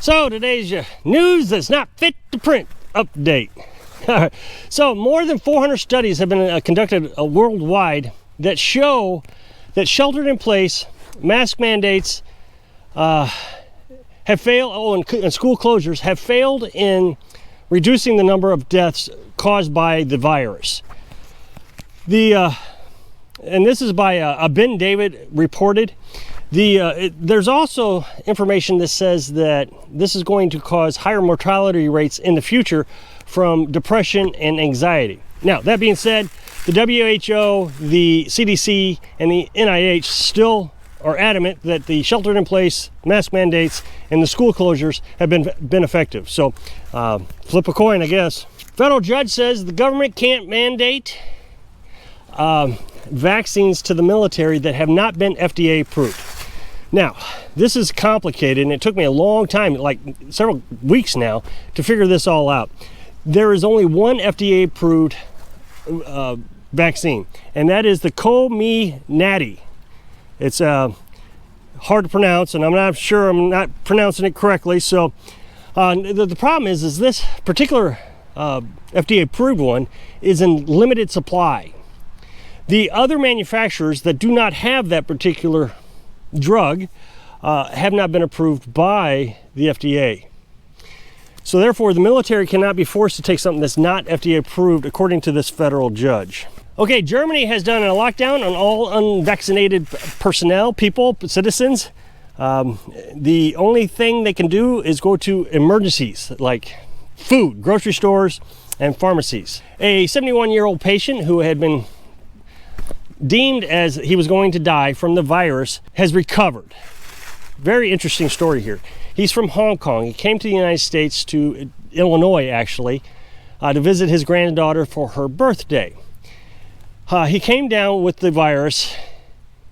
So today's your news that's not fit to print update. So more than 400 studies have been conducted worldwide that show that sheltered in place mask mandates have failed, and school closures have failed in reducing the number of deaths caused by the virus. And this is by Ben David reported. There's also information that says that this is going to cause higher mortality rates in the future from depression and anxiety. Now, that being said, the WHO, the CDC, and the NIH still are adamant that the sheltered in place mask mandates and the school closures have been effective. So flip a coin, I guess. Federal judge says the government can't mandate vaccines to the military that have not been FDA approved. Now, this is complicated, and it took me a long time, like several weeks now, to figure this all out. There is only one FDA approved vaccine, and that is the Comirnaty. It's hard to pronounce, and I'm not sure I'm not pronouncing it correctly. So the problem is this particular FDA approved one is in limited supply. The other manufacturers that do not have that particular drug have not been approved by the FDA. So therefore, the military cannot be forced to take something that's not FDA approved, according to this federal judge. Okay, Germany has done a lockdown on all unvaccinated personnel, people, citizens. The only thing they can do is go to emergencies like food, grocery stores, and pharmacies. A 71-year-old patient who had been deemed as he was going to die from the virus has recovered. Very interesting story here. He's from Hong Kong. He came to the United States, to Illinois actually, to visit his granddaughter for her birthday. He came down with the virus.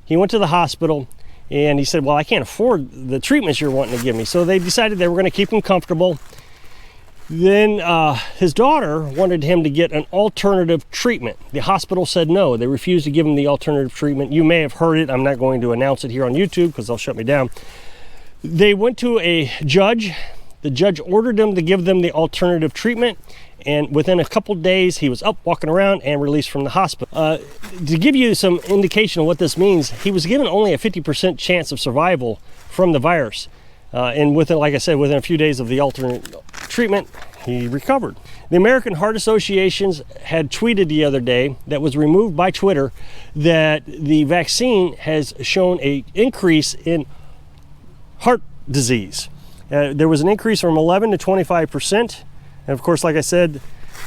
He went to the hospital and he said, well, I can't afford the treatments you're wanting to give me. So they decided they were going to keep him comfortable. Then his daughter wanted him to get an alternative treatment. The hospital said no. They refused to give him the alternative treatment. You may have heard it. I'm not going to announce it here on YouTube because they'll shut me down. They went to a judge. The judge ordered them to give them the alternative treatment. And within a couple days, he was up, walking around, and released from the hospital. To give you some indication of what this means, he was given only a 50% chance of survival from the virus. And within, like I said, within a few days of the alternate treatment, he recovered. The American Heart Association had tweeted the other day, that was removed by Twitter, that the vaccine has shown an increase in heart disease. There was an increase from 11 to 25%. And of course, like I said,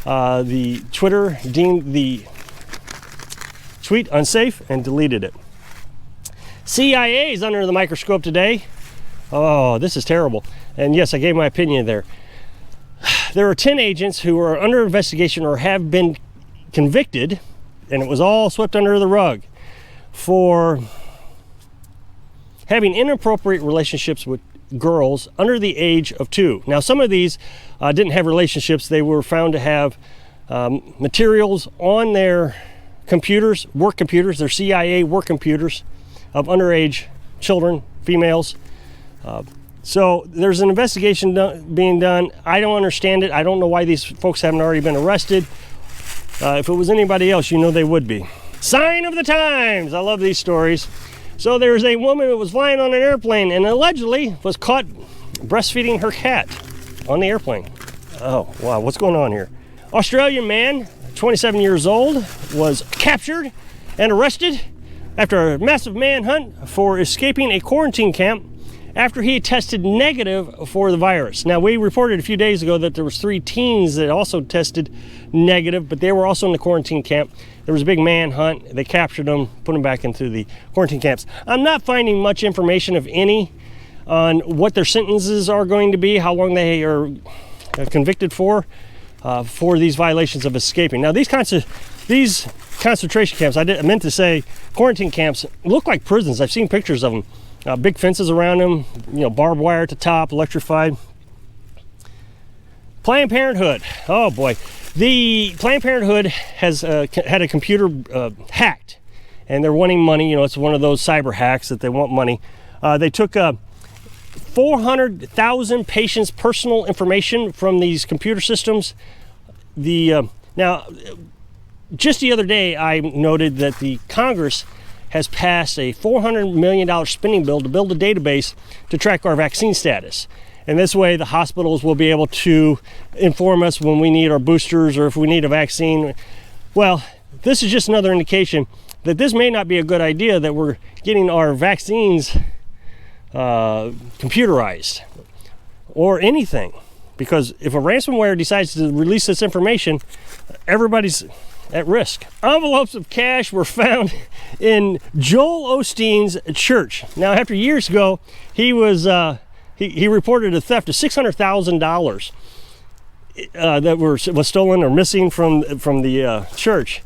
the Twitter deemed the tweet unsafe and deleted it. CIA is under the microscope today. Oh, this is terrible. And yes, I gave my opinion there. There are 10 agents who are under investigation or have been convicted, and it was all swept under the rug, for having inappropriate relationships with girls under the age of 2. Now, some of these didn't have relationships. They were found to have materials on their computers, work computers, their CIA work computers of underage children, females. So there's an investigation being done. I don't understand it. I don't know why these folks haven't already been arrested. If it was anybody else, you know they would be. Sign of the times. I love these stories. So there's a woman who was flying on an airplane and allegedly was caught breastfeeding her cat on the airplane. Oh, wow, what's going on here? Australian man, 27 years old, was captured and arrested after a massive manhunt for escaping a quarantine camp after he tested negative for the virus. Now, we reported a few days ago that there was 3 teens that also tested negative, but they were also in the quarantine camp. There was a big manhunt. They captured them, put them back into the quarantine camps. I'm not finding much information, of any, on what their sentences are going to be, how long they are convicted for these violations of escaping. Now, these concentration camps, I meant to say quarantine camps, look like prisons. I've seen pictures of them. Big fences around them, barbed wire at the top, electrified. Planned Parenthood. Oh boy. The Planned Parenthood has had a computer hacked, and they're wanting money. It's one of those cyber hacks that they want money. They took 400,000 patients' personal information from these computer systems. Now, just the other day, I noted that the Congress has passed a $400 million spending bill to build a database to track our vaccine status. And this way, the hospitals will be able to inform us when we need our boosters or if we need a vaccine. Well, this is just another indication that this may not be a good idea, that we're getting our vaccines computerized or anything. Because if a ransomware decides to release this information, everybody's at risk. Envelopes of cash were found in Joel Osteen's church. Now, after years ago, he was he reported a theft of $600,000 that was stolen or missing from the church.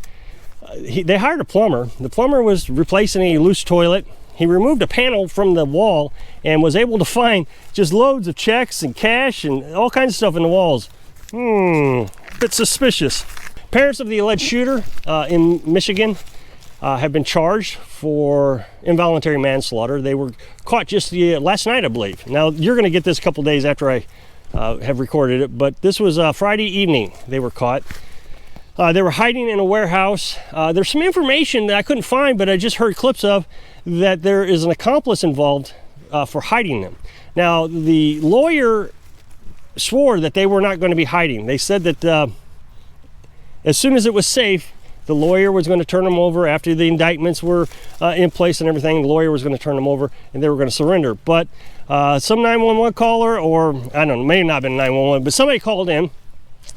They hired a plumber. The plumber was replacing a loose toilet. He removed a panel from the wall and was able to find just loads of checks and cash and all kinds of stuff in the walls. Bit suspicious. Parents of the alleged shooter in Michigan have been charged for involuntary manslaughter. They were caught just last night, I believe. Now, you're going to get this a couple days after I have recorded it, but this was Friday evening they were caught. They were hiding in a warehouse. There's some information that I couldn't find, but I just heard clips of, that there is an accomplice involved for hiding them. Now, the lawyer swore that they were not going to be hiding. They said that as soon as it was safe, the lawyer was going to turn them over after the indictments were in place and everything. The lawyer was going to turn them over and they were going to surrender. But some 911 caller, or I don't know, may not have been 911, but somebody called in,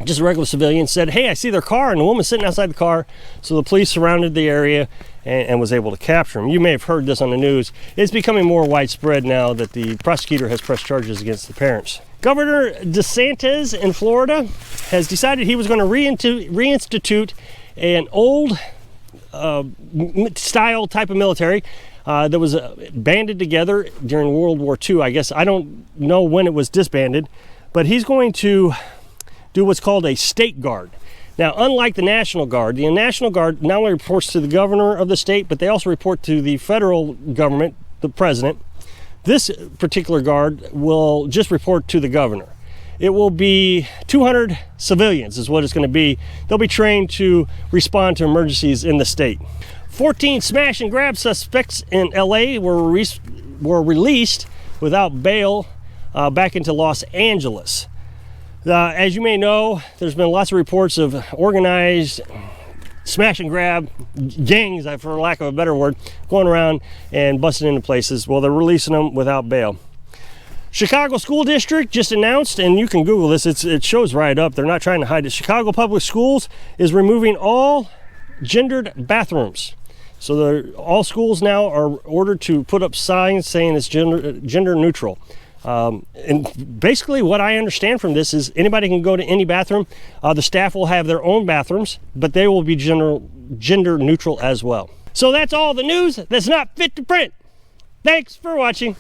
just a regular civilian, said, hey, I see their car, and the woman's sitting outside the car. So the police surrounded the area and was able to capture them. You may have heard this on the news. It's becoming more widespread now that the prosecutor has pressed charges against the parents. Governor DeSantis in Florida has decided he was going to reinstitute an old style type of military that was banded together during World War II. I guess I don't know when it was disbanded, but he's going to do what's called a state guard. Now, unlike the National Guard, the National Guard not only reports to the governor of the state, but they also report to the federal government, the president. This particular guard will just report to the governor. It will be 200 civilians is what it's going to be. They'll be trained to respond to emergencies in the state. 14 smash and grab suspects in LA were released without bail back into Los Angeles. As you may know, there's been lots of reports of organized smash and grab gangs, for lack of a better word, going around and busting into places. Well, they're releasing them without bail. Chicago School District just announced, and you can Google this, it shows right up, they're not trying to hide it. Chicago Public Schools is removing all gendered bathrooms. So all schools now are ordered to put up signs saying it's gender neutral. And basically what I understand from this is anybody can go to any bathroom. The staff will have their own bathrooms, but they will be gender neutral as well. So that's all the news that's not fit to print. Thanks for watching.